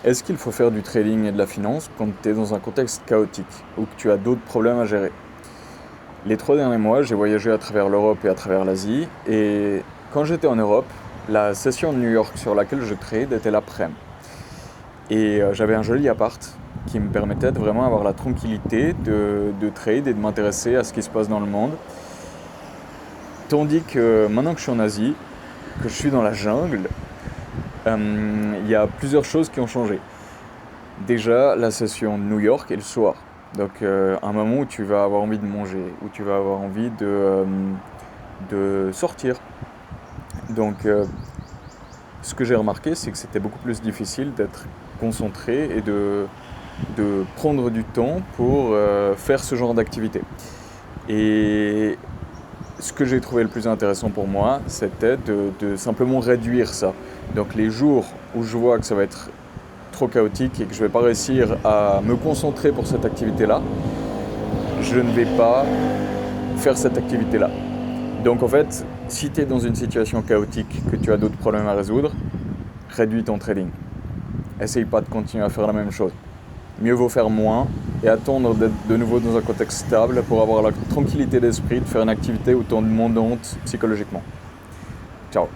Est-ce qu'il faut faire du trading et de la finance quand tu es dans un contexte chaotique ou que tu as d'autres problèmes à gérer? Les 3 derniers mois, j'ai voyagé à travers l'Europe et à travers l'Asie, et quand j'étais en Europe, la session de New York sur laquelle je trade était l'après-midi. Et j'avais un joli appart qui me permettait de vraiment avoir la tranquillité de trade et de m'intéresser à ce qui se passe dans le monde. Tandis que maintenant que je suis en Asie, que je suis dans la jungle, il y a plusieurs choses qui ont changé. Déjà, la session de New York est le soir. Donc, un moment où tu vas avoir envie de manger, où tu vas avoir envie de sortir. Donc, ce que j'ai remarqué, c'est que c'était beaucoup plus difficile d'être concentré et de prendre du temps pour faire ce genre d'activité. Et ce que j'ai trouvé le plus intéressant pour moi, c'était de simplement réduire ça. Donc les jours où je vois que ça va être trop chaotique et que je ne vais pas réussir à me concentrer pour cette activité-là, je ne vais pas faire cette activité-là. Donc en fait, si tu es dans une situation chaotique, que tu as d'autres problèmes à résoudre, réduis ton trading. Essaye pas de continuer à faire la même chose. Mieux vaut faire moins et attendre d'être de nouveau dans un contexte stable pour avoir la tranquillité d'esprit de faire une activité autant demandante psychologiquement. Ciao.